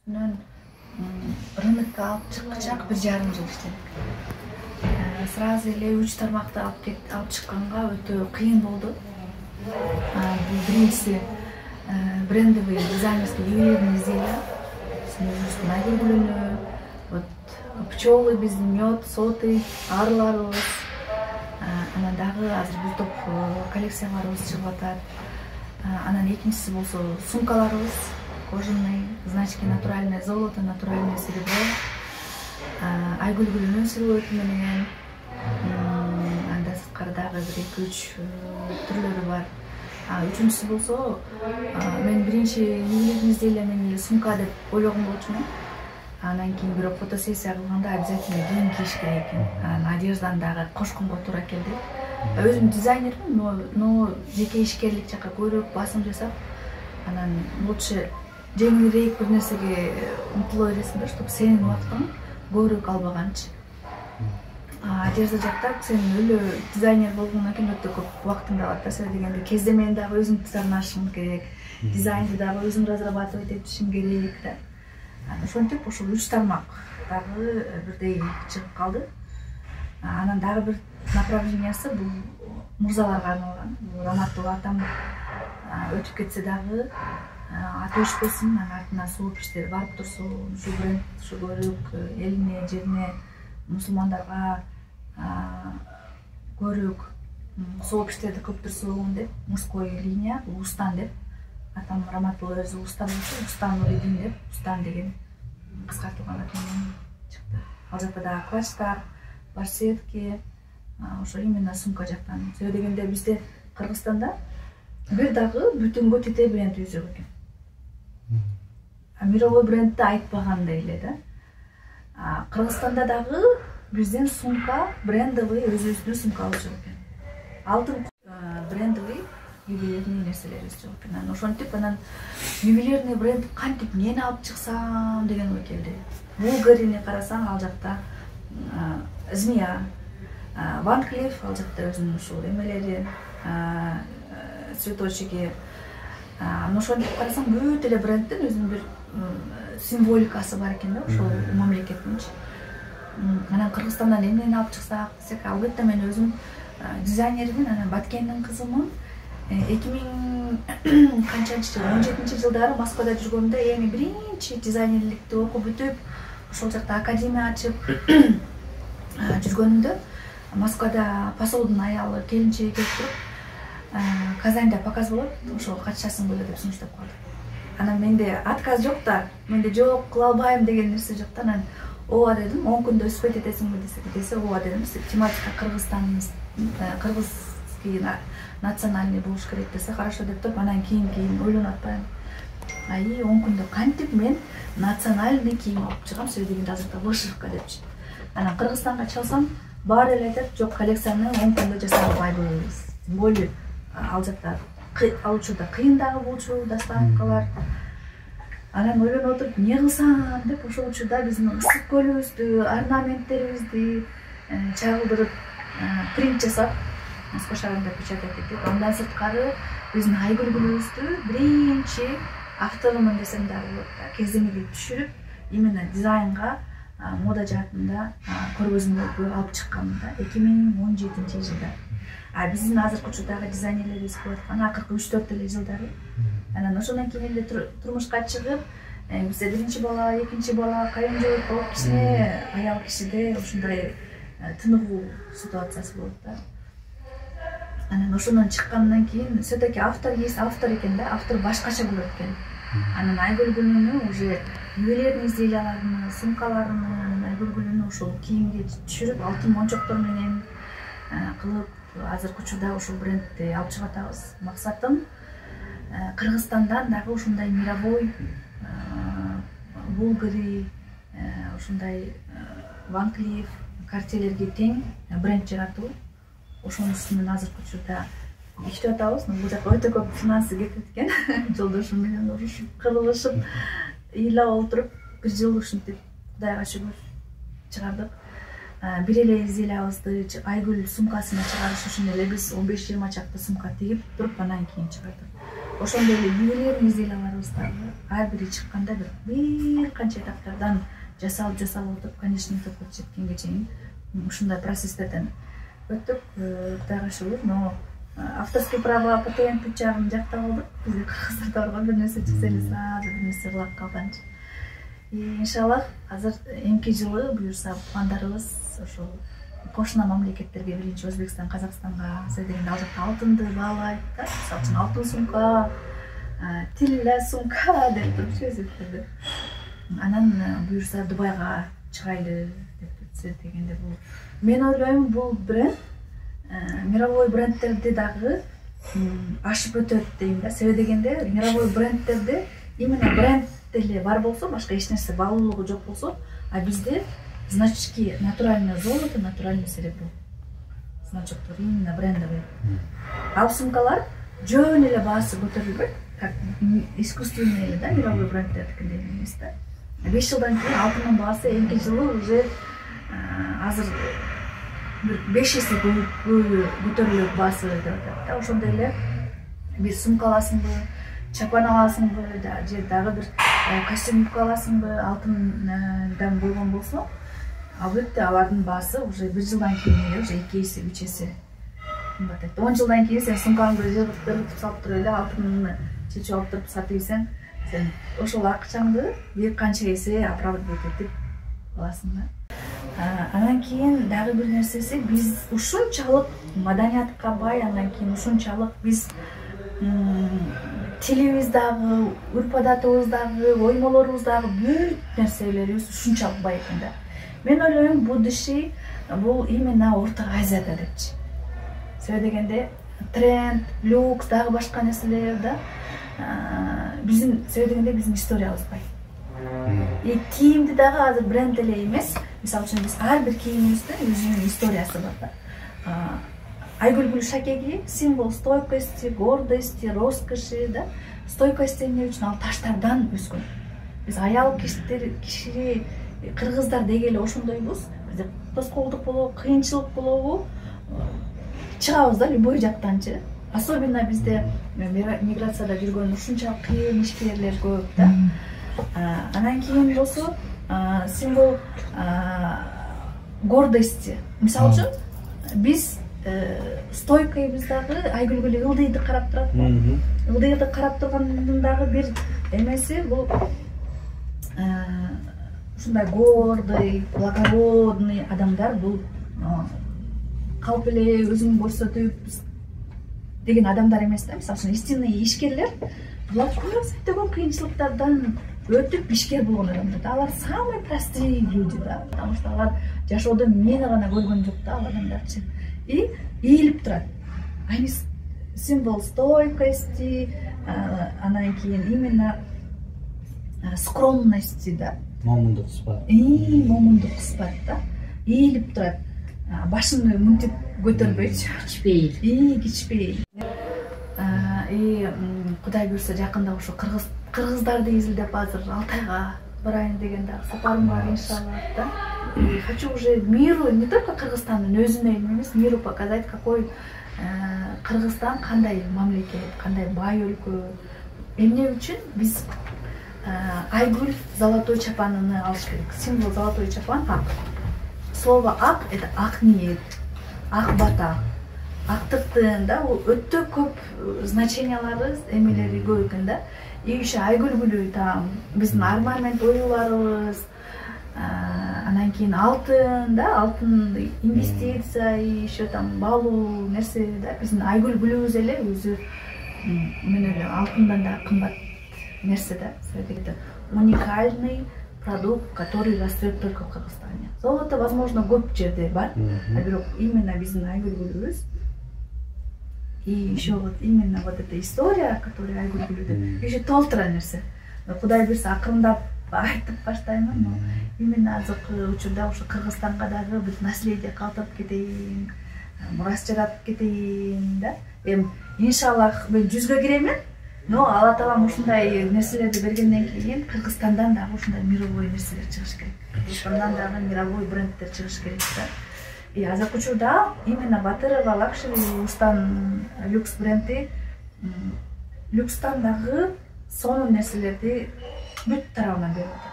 Мен рынокко алып чыккыча 1,5 жыл иштедик. Сразу эле 3 тармакты алып чыкканга өтө кыйын болду. Бул биринчиси брендовый дизайнерский ювелирный изделия. Биздин айгүлгүлүнү, вот пчелы биздин мед, соты, арыларыбыз. Анан дагы азыр бир топ коллекцияларыбыз чыгып атат. Анан экинчиси болсо сумкаларыбыз, кожаный, значки натуральное золото, натуральное серебро. Айгүлгүлүнүн силуэти менен. Анда сырткары дагы бир 2-3 түрлөрү бар. Үчүнчүсү болсо, мен биринчи ювелирный изделия менен сумка деп ойлогон болчумун. Анан кийин бирок фотосессия кылганда обязательно кийин кийиш керек экен. Анан одежданы дагы кошконго туура келди. Өзүм дизайнермин, но жеке ишкерлик жака көбүрөөк басым жасап, анан лучше жеңилирээк бир нерсеге умтула бересиң да, чтобы сенин убактың көбүрөөк албаганчы. Одежда жакта сен өлө дизайнер болгондон кийин өтө көп убактыңды алат да, себеби дегенде кездемени дагы өзүң тырнашың керек, дизайнды дагы өзүң разрабатывать этишиң керек да. Ошентип ошол 3 тармак дагы бирдей чыгып калды. Анан дагы бир направлениясы бул мырзаларга арналган. Раматтуу атам өтүп кетсе дагы аты өчпөсүн, анан артынан сууп иштер барып турсун. Ушу бренд ушу көбүрөөк элине, жерине, мусулмандарга көбүрөөк сооп иштерди көп турсун деп, мужской линия, Устан деп. Атам Раматтуу өзү Устан болчу, Устан Нуридин деп, Устан деген кыскартылган ат менен чыкты. Ал жакта дагы клатчтар, барсетки, ошо именно сумка жактан. Себеби дегенде бизде Кыргызстанда бир дагы бүтүнгө тете брендибиз жок экен. Мировой брендти айтпагандай эле да. Кыргызстанда дагы биздин сумка брендовый өзүбүздүн сумкабыз жок экен. Алтын брендовый ювелирный нерселерибиз жок экен. Анан ошентип анан ювелирный бренд кантип эмнени алып чыксам деген ой келди. Булгарини карасаң, ал жакта змея, Ван Клифф, ал жакта өзүнүн ушул эмелери, цветочки. Ошентип карасаң, бүт эле брендтин өзүнүн бир символикасы бар экен да, ошол мамлекеттинчи. Анан Кыргызстандан эмнени алып чыксак десек, албетте мен өзүм дизайнермин, анан Баткендин кызымын. 2000 канчанчы жыл, 17-жылдары Москвада жүргөндө эми биринчи дизайнерликти окуп бүтүп, ошол жакта академия ачып жүргөнүмдө Москвада посолдун аялы келинчеги келип туруп, Казанда показ болот, ошого катышасың беле деп сунуштап калды. Анан менде отказ жок да, менде жок, кыла албайм деген нерсе жок да. Анан ооба дедим, 10 күндө успеть этесиңби десе, ооба дедим. Тематика кыргызский национальный болуш керек десе, хорошо деп туруп, анан кийин ойлонуп атпайм. 10 күндө кантип мен национальный кийим алып чыгам, себеби дегенде азыркы вышивка депчи. Анан Кыргызстанга чалсам, баары эле айтат, жок, коллекцияны 10 күндө жасай албайбыз. Тем более ал жакта ал учурда кыйын дагы болчу доставкалар. Анан ойлонуп отуруп, эмне кылсам деп, ошол учурда биздин ысык көлүбүздү, орнаментттерибизди чагылдырып, принт жасап, Москва шаарында печатать этип, андан сырткары биздин айгүлгүлүбүздү биринчи авторумун десем дагы болот да, кездемелик түшүрүп, именно дизайнга, мода жаатында көргөзмөлөргө алып чыкканмын да, 2017-жылда. Биздин азыркы учурдагы дизайнерлерибиз кылып аткан акыркы 3-4 эле жылдары. Анан ошондон кийин эле турмушка чыгып, бизде биринчи бала, экинчи бала, кайынжолук болуп, кичине аял кишиде ушундай тыныгуу ситуациясы болот да. Анан ошондон чыккандан кийин все-таки автор есть автор экен да, автор башкача болот экен. Анан айгүлгүлүнү уже ювелирный изделияларын, сумкаларын, айгүлгүлүнү ошол кийимге түшүрүп, алтын мончоктор менен кылып, азыркы учурда ошол брендти алып чыгып атабыз. Максатым Кыргызстандан дагы ушундай мировой, Булгари, ушундай Ван Клифф, Картелерге тең бренд жаратуу. Ошонун үстүнөн азыркы учурда иштеп атабыз. Бул жака өтө көп финансы кетет экен. Жолдошум менен урушуп, кырылышып, ыйлап отуруп, бир жыл ушинтип Кудайга шүгүр чыгардык. Бир эле изделиябызды айгүл сумкасына чыгарыш үчүн эле биз 15-20 чакты сумка тигип туруп, анан кийин чыгардык. ошондой эле бийлерин изделеп алабыз дагы. Ар бири чыкканда бир канча этаптардан жасалып отуруп конечный этапка жеткенге чейин ушундай процесстерден өттүк. Кудайга шүгүр, но авторский право патент жагын жакта болдук. Бизде кыргыздарда барган бир нерсе чыкса эле сразу бир нерсе кылап калганчы. Иншаллах азыр эмки жылы буюрса пландарыбыз ошол кошуна мамлекеттерге, биринчи Өзбекстан, Казакстанга дегенде ал жакта алтынды баалайт да. Мисалы үчүн алтын сумка, тилля сумка деп турчу өзбектерде. Анан буюрса Дубайга чыгайлы деп дегенде бул мен ойлойм бул бренд мировой брендтерди дагы ашып өтөт дейм да. Себеби дегенде мировой брендтерде именно бренд деле бар болсо, башка эч нерсе баалуулугу жок болсо, а бизде значки натуральное золото, натуральный серебро. Значоктор именно брендовый. Ал сумкалар жөн эле баасы көтөрүлбөйт, как искусственный эле да, мировой брендтердикиндей эмес да. 5 жылдан кийин алтындын баасы эмки жылы уже азыр 5 эсе көтөрүлөт баасы деп атат да. Ошондой эле бир сумка аласыңбы, чапан аласыңбы, же дагы бир костюм аласыңбы, алтындан болгон болсо, албетте алардын баасы уже 1 жылдан кийин уже 2 эсе, 3 эсе кымбаттайт. 10 жылдан кийин сен сумкаңды жыгып салып туруп эле алтынны чечип алып туруп сатып ийсең, сен ошол акчаңды бир канча эсе оправдывать этип аласың да. Анан кийин дагы бир нерсеси, биз ушунчалык маданиятка бай, анан кийин ушунчалык биз тилибиз дагы, урп-адатыбыз дагы, оймолорубуз дагы, бүт нерселерибиз ушунчалык бай экен да. Мен ойлойм, будущий бул именно Орто Азияда депчи. Себеби дегенде тренд, люкс, дагы башка нерселер да. Биздин себеби дегенде биздин историябыз бай. И кийимди дагы азыр бренд эле эмес. Мисалы үчүн биз ар бир кийимибиздин өзүнүн историясы бар да. Айгүл Шакеги символ стойкости, гордости, роскоши да. Стойкости эмне үчүн? Ал таштардан өскөн. Биз аял киши кыргыздар дегеле ошондойбуз. Бизде тоскоолдук болобу, кыйынчылык болобу, чыгабыз да любой жактанчы. Особенно бизде миграцияда жүргөн ушунчалык кыйын ишкерлер көп да. Анан кийин болсо символ гордости. Мисалы үчүн биз стойкойбуз дагы Айгүлгүл ылдыйды карап турат. Ылдыйды карап тургандын дагы бир эмеси бул ушундай гордый, благородный адамдар бул калп эле өзүн көрсөтүп деген адамдар эмес да. Мисалы үчүн истинный ишкерлер булар көптөгөн кыйынчылыктардан өтүп ишкер болгон адамдар. Алар самые простые люди да. Потому что алар жашоодо мени гана көргөн жок да ал адамдарчы. И ийилип турат. Они символ стойкости, анан кийин именно скромности да. Момундук кыспат. Момундук кыспат да. Ийилип турат. Башын мынтип көтөрбөйт. Кичпейил. Кудай буйрса жакында ошо кыргыздарды изилдеп азыр Алтайга барайын деген дагы сапарым бар иншаллах да. Хочу уже миру, не только Кыргызстандын өзүнө эмес, миру показать, какой Кыргызстан кандай мамлекет, кандай бай өлкө. Эмне үчүн биз Айгүл золотой чапанын алыш керек. Символ золотой чапан ак. Слово ак — это ак ниет, ак бата. Актыктын да, өтө көп значениялары, эмелери көп экен да. И еще Айгүл там биздин арман менен оюларыбыз, анан кийин алтын да, алтын инвестиция, и еще там баалуу нерсе да. Биздин Айгүлүбүз эле өзү мен эле алтындан да кымбат нерсе да. Это уникальный продукт, который растет только в Кыргызстане. Золото, возможно, көп жерде бар, а бирок именно биздин Айгүлүбүз. И еще вот именно вот эта история, которую Айгүлү еще толтура нерсе. Кудай буйрса акырындап айтып баштайм, но именно азыркы учурда ошо Кыргызстанга дагы бир наследие калтырып кетейин, мурас жаратып кетейин да. Иншаллах мен 100гө киремен, но Алла Таалам ушундай нерселерди бергенден кийин Кыргызстандан дагы ушундай мировой нерселер чыгыш керек. Кыргызстандан дагы мировой брендтер чыгыш керек да. И азыркы учурда именно Батырова лакшери Устан люкс бренди люкстан дагы сонун нерселерди бүт тарабынан берип атат.